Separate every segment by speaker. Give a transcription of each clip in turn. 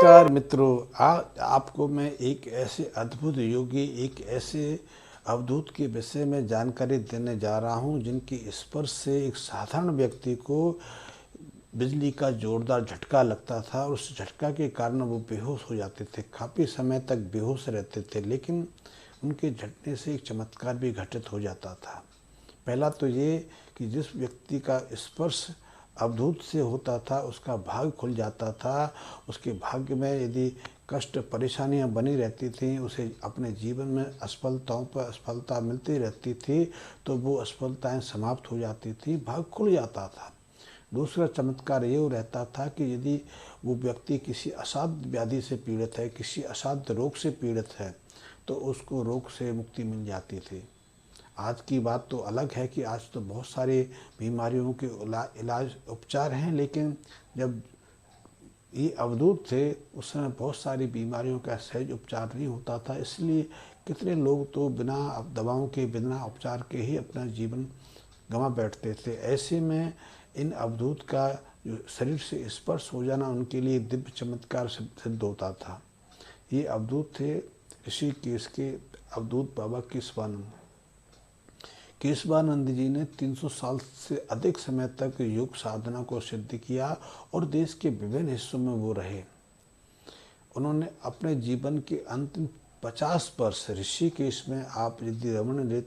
Speaker 1: नमस्कार मित्रों। आज आपको मैं एक ऐसे अद्भुत योगी, एक ऐसे अवधूत के विषय में जानकारी देने जा रहा हूं जिनके स्पर्श से एक साधारण व्यक्ति को बिजली का जोरदार झटका लगता था और उस झटका के कारण वो बेहोश हो जाते थे, काफ़ी समय तक बेहोश रहते थे। लेकिन उनके झटने से एक चमत्कार भी घटित हो जाता था। पहला तो ये कि जिस व्यक्ति का स्पर्श अवधूत से होता था उसका भाग्य खुल जाता था। उसके भाग्य में यदि कष्ट परेशानियां बनी रहती थीं, उसे अपने जीवन में असफलताओं पर असफलता मिलती रहती थी, तो वो असफलताएं समाप्त हो जाती थी, भाग्य खुल जाता था। दूसरा चमत्कार ये रहता था कि यदि वो व्यक्ति किसी असाध्य व्याधि से पीड़ित है, किसी असाध्य रोग से पीड़ित है, तो उसको रोग से मुक्ति मिल जाती थी। आज की बात तो अलग है कि आज तो बहुत सारी बीमारियों के इलाज उपचार हैं, लेकिन जब ये अवधूत थे उस समय बहुत सारी बीमारियों का सहज उपचार नहीं होता था। इसलिए कितने लोग तो बिना दवाओं के, बिना उपचार के ही अपना जीवन गंवा बैठते थे। ऐसे में इन अवधूत का जो शरीर से स्पर्श हो जाना उनके लिए दिव्य चमत्कार सिद्ध होता था। ये अवधूत थे ऋषिकेश के अवधूत बाबा केशवानंद। केशवानंद जी ने 300 साल से अधिक समय तक योग साधना को सिद्ध किया और देश के विभिन्न हिस्सों में वो रहे। उन्होंने अपने जीवन के अंतिम 50 वर्ष ऋषिकेश में, आप यदि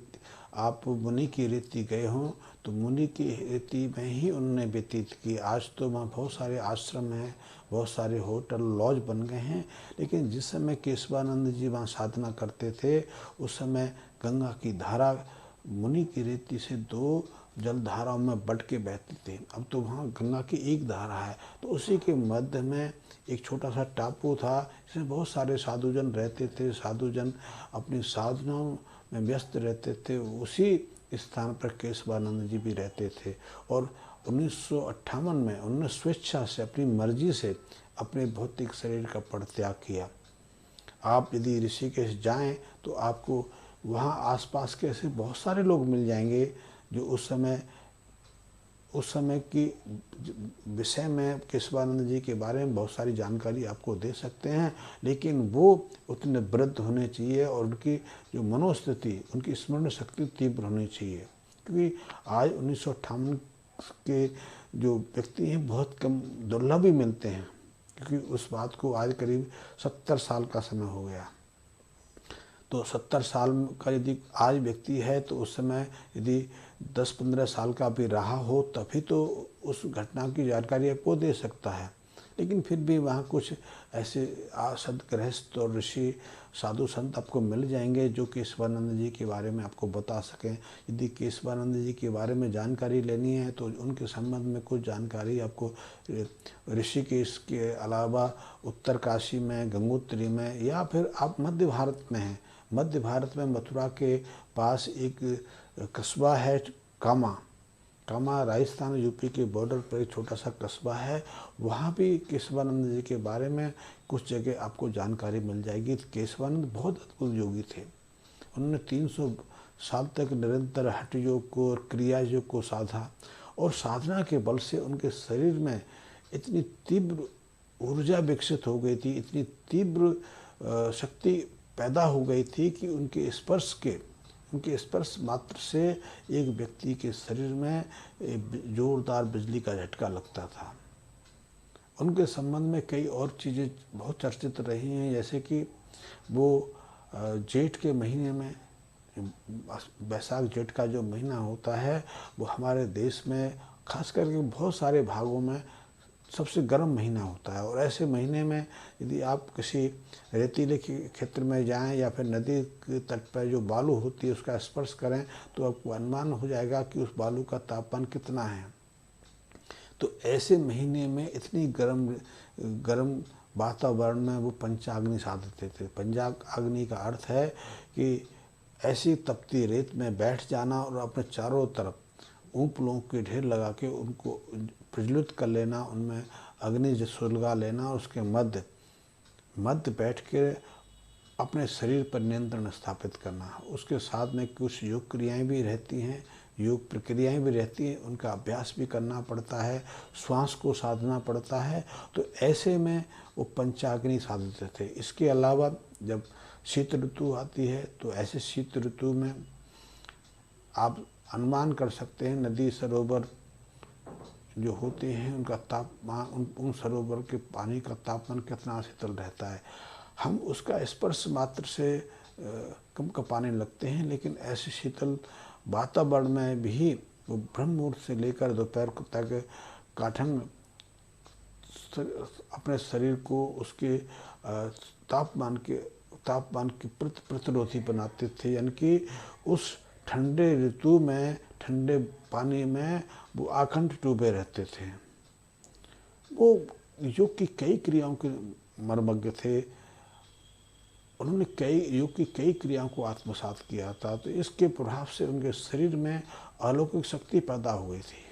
Speaker 1: आप मुनि की रीति गए हों तो मुनि की रीति में ही उन्होंने व्यतीत की। आज तो वहाँ बहुत सारे आश्रम हैं, बहुत सारे होटल लॉज बन गए हैं, लेकिन जिस समय केशवानंद जी वहाँ साधना करते थे उस समय गंगा की धारा मुनि की रीति से 2 जलधाराओं में बट के बहती थी। अब तो वहाँ गंगा की एक धारा है, तो उसी के मध्य में एक छोटा सा टापू था जिसमें बहुत सारे साधुजन रहते थे। साधुजन अपनी साधनाओं में व्यस्त रहते थे। उसी स्थान पर केशवानंद जी भी रहते थे और 1958 में उन्होंने स्वेच्छा से, अपनी मर्जी से अपने भौतिक शरीर का परित्याग किया। आप यदि ऋषिकेश जाएं तो आपको वहाँ आसपास के ऐसे बहुत सारे लोग मिल जाएंगे जो उस समय की विषय में केशवानंद जी के बारे में बहुत सारी जानकारी आपको दे सकते हैं, लेकिन वो उतने वृद्ध होने चाहिए और उनकी जो मनोस्थिति, उनकी स्मरण शक्ति तीव्र होनी चाहिए। क्योंकि आज 1958 के जो व्यक्ति हैं बहुत कम, दुर्लभ ही मिलते हैं, क्योंकि उस बात को आज करीब 70 साल का समय हो गया। तो 70 साल का यदि आज व्यक्ति है तो उस समय यदि 10-15 साल का भी रहा हो तभी तो उस घटना की जानकारी आपको दे सकता है। लेकिन फिर भी वहाँ कुछ ऐसे सद्गृहस्थ और ऋषि, साधु संत आपको मिल जाएंगे जो केशवानंद जी के बारे में आपको बता सकें। यदि केशवानंद जी के बारे में जानकारी लेनी है तो उनके संबंध में कुछ जानकारी आपको ऋषिकेश के अलावा उत्तरकाशी में, गंगोत्री में, या फिर आप मध्य भारत में हैं, मध्य भारत में मथुरा के पास एक कस्बा है कामा। कामा राजस्थान यूपी के बॉर्डर पर एक छोटा सा कस्बा है। वहाँ भी केशवानंद जी के बारे में कुछ जगह आपको जानकारी मिल जाएगी। केशवानंद बहुत अद्भुत योगी थे। उन्होंने 300 साल तक निरंतर हठ योग को और क्रिया योग को साधा और साधना के बल से उनके शरीर में इतनी तीव्र ऊर्जा विकसित हो गई थी, इतनी तीव्र शक्ति पैदा हो गई थी कि उनके स्पर्श मात्र से एक व्यक्ति के शरीर में जोरदार बिजली का झटका लगता था। उनके संबंध में कई और चीज़ें बहुत चर्चित रही हैं, जैसे कि वो जेठ के महीने में, बैसाख जेठ का जो महीना होता है वो हमारे देश में खास करके बहुत सारे भागों में सबसे गर्म महीना होता है। और ऐसे महीने में यदि आप किसी रेतीले क्षेत्र में जाएं या फिर नदी के तट पर जो बालू होती है उसका स्पर्श करें तो आपको अनुमान हो जाएगा कि उस बालू का तापमान कितना है। तो ऐसे महीने में इतनी गर्म वातावरण में वो पंचाग्नि साधते थे। पंचाग्नि का अर्थ है कि ऐसी तपती रेत में बैठ जाना और अपने चारों तरफ ऊँपलों के ढेर लगा के उनको प्रज्वलित कर लेना, उनमें अग्नि सुलगा लेना और उसके मध्य बैठ के अपने शरीर पर नियंत्रण स्थापित करना। उसके साथ में कुछ योग क्रियाएँ भी रहती हैं योग प्रक्रियाएं भी रहती हैं, उनका अभ्यास भी करना पड़ता है, श्वास को साधना पड़ता है। तो ऐसे में वो पंचाग्नि साधते थे। इसके अलावा जब शीत ऋतु आती है तो ऐसे शीत ऋतु में आप अनुमान कर सकते हैं नदी सरोवर जो होते हैं उनका तापमान, उन सरोवर के पानी का तापमान कितना शीतल रहता है। हम उसका स्पर्श मात्र से कम कपाने लगते हैं, लेकिन ऐसे शीतल वातावरण में भी वो ब्रह्म मुहूर्त से लेकर दोपहर तक काठन अपने शरीर को उसके तापमान के प्रतिरोधी बनाते थे। यानी कि उस ठंडे ऋतु में ठंडे पानी में वो आखंड डूबे रहते थे। वो योग की कई क्रियाओं के मर्मज्ञ थे। उन्होंने योग की कई क्रियाओं को आत्मसात किया था। तो इसके प्रभाव से उनके शरीर में अलौकिक शक्ति पैदा हुई थी,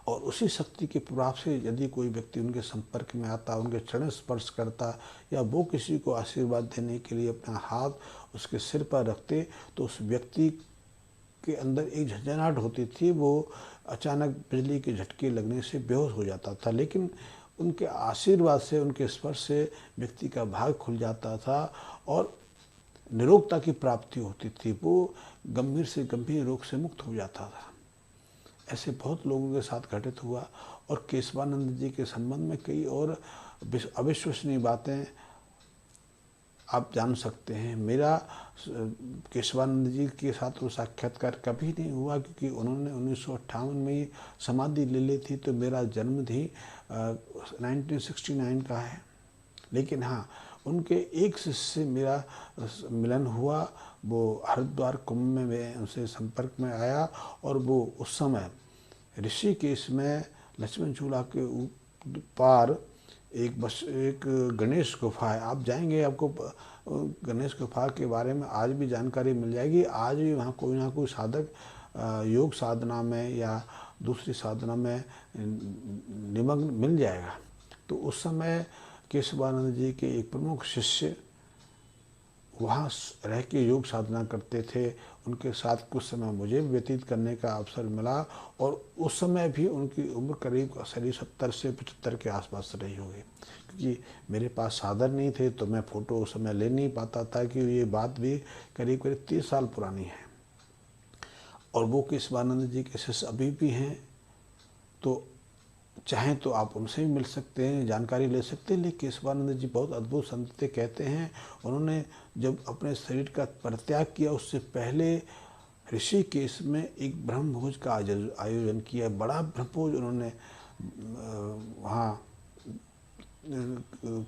Speaker 1: और उसी शक्ति के प्रभाव से यदि कोई व्यक्ति उनके संपर्क में आता, उनके चरण स्पर्श करता, या वो किसी को आशीर्वाद देने के लिए अपना हाथ उसके सिर पर रखते, तो उस व्यक्ति के अंदर एक झंझनाहट होती थी। वो अचानक बिजली के झटके लगने से बेहोश हो जाता था, लेकिन उनके आशीर्वाद से, उनके स्पर्श से व्यक्ति का भाग खुल जाता था और निरोगता की प्राप्ति होती थी। वो गंभीर से गंभीर रोग से मुक्त हो जाता था। ऐसे बहुत लोगों के साथ घटित हुआ। और केशवानंद जी के संबंध में कई और अविश्वसनीय बातें आप जान सकते हैं। मेरा केशवानंद जी के साथ वो साक्षात्कार कभी नहीं हुआ, क्योंकि उन्होंने 1958 में ही समाधि ले ली थी। तो मेरा जन्म ही 1969 का है। लेकिन हाँ, उनके एक शिष्य से मेरा मिलन हुआ। वो हरिद्वार कुंभ में मैं उनसे संपर्क में आया, और वो उस समय ऋषिकेश में लक्ष्मण झूला के पार एक गणेश गुफा है। आप जाएंगे, आपको गणेश गुफा के बारे में आज भी जानकारी मिल जाएगी। आज भी वहाँ कोई ना कोई साधक योग साधना में या दूसरी साधना में निमग्न मिल जाएगा। तो उस समय केशवानंद जी के एक प्रमुख शिष्य वहाँ रह के योग साधना करते थे। उनके साथ कुछ समय मुझे व्यतीत करने का अवसर मिला, और उस समय भी उनकी उम्र करीब 70 से 75 के आसपास रही होगी। क्योंकि मेरे पास साधन नहीं थे तो मैं फ़ोटो उस समय ले नहीं पाता था, कि ये बात भी करीब 30 साल पुरानी है। और वो केशवानंद जी के शिष्य अभी भी हैं। तो चाहें तो आप उनसे भी मिल सकते हैं, जानकारी ले सकते हैं। लेकिन केशवानंद जी बहुत अद्भुत संत थे। कहते हैं उन्होंने जब अपने शरीर का परित्याग किया, उससे पहले ऋषिकेश में एक ब्रह्मभोज का आयोजन किया। बड़ा ब्रह्मभोज उन्होंने वहाँ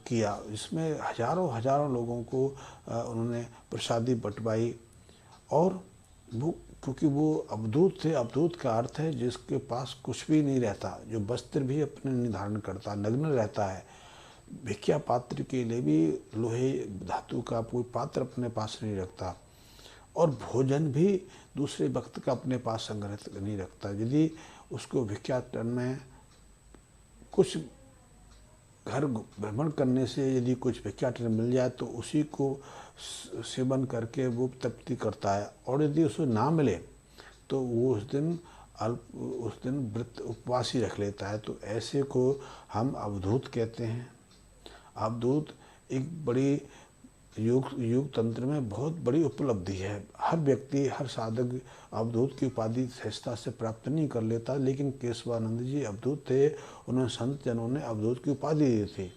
Speaker 1: किया। इसमें हजारों लोगों को उन्होंने प्रसादी बंटवाई। और वो, क्योंकि वो अवधूत थे। अवधूत का अर्थ है जिसके पास कुछ भी नहीं रहता, जो वस्त्र भी अपने निर्धारण करता, नग्न रहता है। भिक्षा पात्र के लिए भी लोहे धातु का कोई पात्र अपने पास नहीं रखता, और भोजन भी दूसरे वक्त का अपने पास संग्रहित नहीं रखता। यदि उसको भिक्षाटन में कुछ घर भ्रमण करने से यदि कुछ भिक्षाटन मिल जाए तो उसी को सेवन करके वो तृप्ति करता है। और यदि उसे ना मिले तो वो उस दिन व्रत उपवास ही रख लेता है। तो ऐसे को हम अवधूत कहते हैं। अवधूत एक बड़ी योग तंत्र में बहुत बड़ी उपलब्धि है। हर व्यक्ति, हर साधक अवधूत की उपाधि सहजता से प्राप्त नहीं कर लेता, लेकिन केशवानंद जी अवधूत थे। उन्हें संत जनों ने अवधूत की उपाधि दी थी।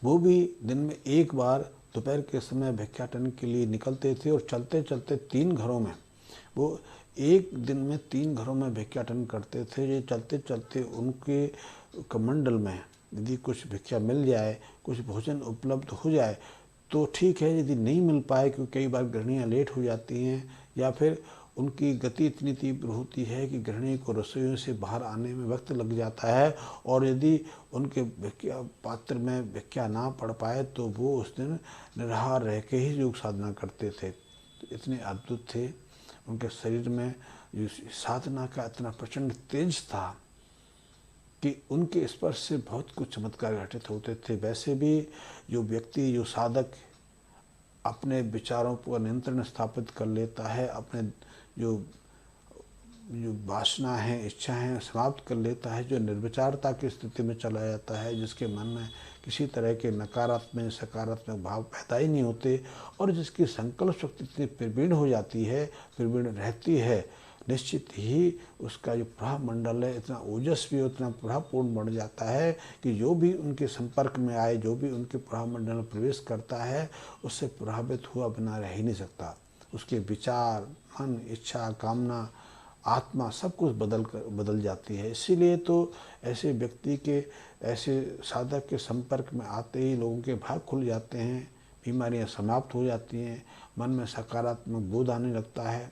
Speaker 1: वो भी दिन में एक बार दोपहर के समय भिक्षाटन के लिए निकलते थे, और चलते चलते 3 घरों में, वो एक दिन में 3 घरों में भिक्षाटन करते थे। ये चलते चलते उनके कमंडल में यदि कुछ भिक्षा मिल जाए, कुछ भोजन उपलब्ध हो जाए तो ठीक है। यदि नहीं मिल पाए, क्योंकि कई बार गृहिणियाँ लेट हो जाती हैं, या फिर उनकी गति इतनी तीव्र होती है कि गृहिणी को रसोइयों से बाहर आने में वक्त लग जाता है, और यदि उनके भिक्षा पात्र में भिक्षा ना पड़ पाए तो वो उस दिन निराहार रह के ही योग साधना करते थे। तो इतने अद्भुत थे। उनके शरीर में जो साधना का इतना प्रचंड तेज था कि उनके स्पर्श से बहुत कुछ चमत्कार घटित होते थे। वैसे भी जो व्यक्ति, जो साधक अपने विचारों पर नियंत्रण स्थापित कर लेता है, अपने जो जो वासना है, इच्छा है, समाप्त कर लेता है, जो निर्विचारता की स्थिति में चला जाता है, जिसके मन में किसी तरह के नकारात्मक सकारात्मक भाव पैदा ही नहीं होते और जिसकी संकल्प शक्ति इतनी प्रवीण हो जाती है, प्रवीण रहती है, निश्चित ही उसका जो प्रभाव मंडल है इतना ओजस्वी, उतना प्रभावपूर्ण बढ़ जाता है कि जो भी उनके संपर्क में आए, जो भी उनके प्रभाव मंडल में प्रवेश करता है, उससे प्रभावित हुआ बिना रह ही नहीं सकता। उसके विचार, मन, इच्छा, कामना, आत्मा सब कुछ बदल जाती है। इसीलिए तो ऐसे व्यक्ति के, ऐसे साधक के संपर्क में आते ही लोगों के भाग खुल जाते हैं, बीमारियां समाप्त हो जाती हैं, मन में सकारात्मक बोध आने लगता है,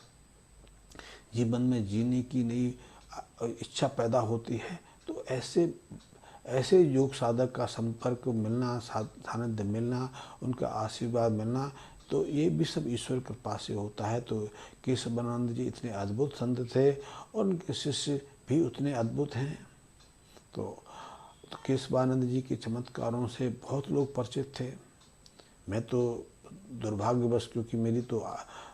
Speaker 1: जीवन में जीने की नई इच्छा पैदा होती है। तो ऐसे योग साधक का संपर्क मिलना, सानिध्य मिलना, उनका आशीर्वाद मिलना, तो ये भी सब ईश्वर कृपा से होता है। तो केशवानंद जी इतने अद्भुत संत थे और उनके शिष्य भी उतने अद्भुत हैं। तो केशवानंद जी के चमत्कारों से बहुत लोग परिचित थे। मैं तो दुर्भाग्यवश, क्योंकि मेरी तो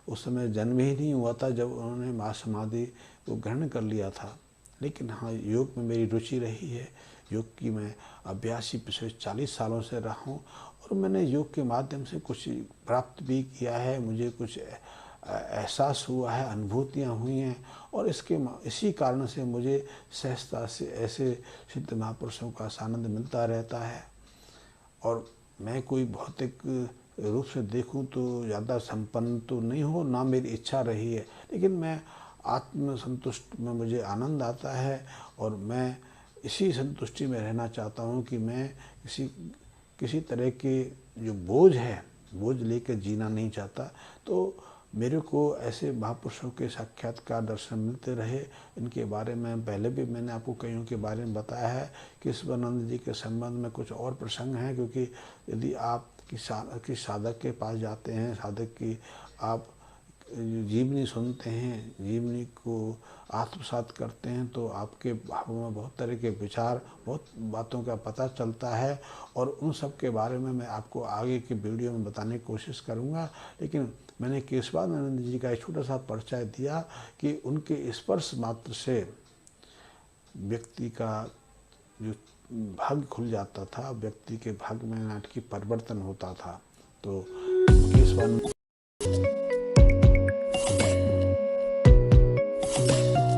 Speaker 1: उस समय जन्म ही नहीं हुआ था जब उन्होंने महासमाधि को ग्रहण कर लिया था, लेकिन हाँ, योग में मेरी रुचि रही है। योग की मैं अभ्यासी पिछले 40 सालों से रहा हूँ और मैंने योग के माध्यम से कुछ प्राप्त भी किया है, मुझे कुछ एहसास हुआ है, अनुभूतियाँ हुई हैं और इसी कारण से मुझे सहजता से ऐसे सिद्ध महापुरुषों का सानिध्य मिलता रहता है। और मैं कोई भौतिक रूप से देखूं तो ज़्यादा संपन्न तो नहीं हो, ना मेरी इच्छा रही है, लेकिन मैं आत्म संतुष्ट में मुझे आनंद आता है और मैं इसी संतुष्टि में रहना चाहता हूं कि मैं किसी तरह के जो बोझ लेकर जीना नहीं चाहता। तो मेरे को ऐसे महापुरुषों के साक्षात्कार दर्शन मिलते रहे। इनके बारे में पहले भी मैंने आपको कईयों के बारे में बताया है। केशवानंद जी के संबंध में कुछ और प्रसंग हैं, क्योंकि यदि आप किसी साधक के पास जाते हैं, साधक की आप जीवनी सुनते हैं, जीवनी को आत्मसात करते हैं, तो आपके भावों में बहुत तरह के विचार, बहुत बातों का पता चलता है और उन सब के बारे में मैं आपको आगे की वीडियो में बताने की कोशिश करूंगा। लेकिन मैंने केशवानंद जी का एक छोटा सा परिचय दिया कि उनके स्पर्श मात्र से व्यक्ति का जो भाग्य खुल जाता था, व्यक्ति के भाग्य में नाटकीय परिवर्तन होता था। तो केशवानंद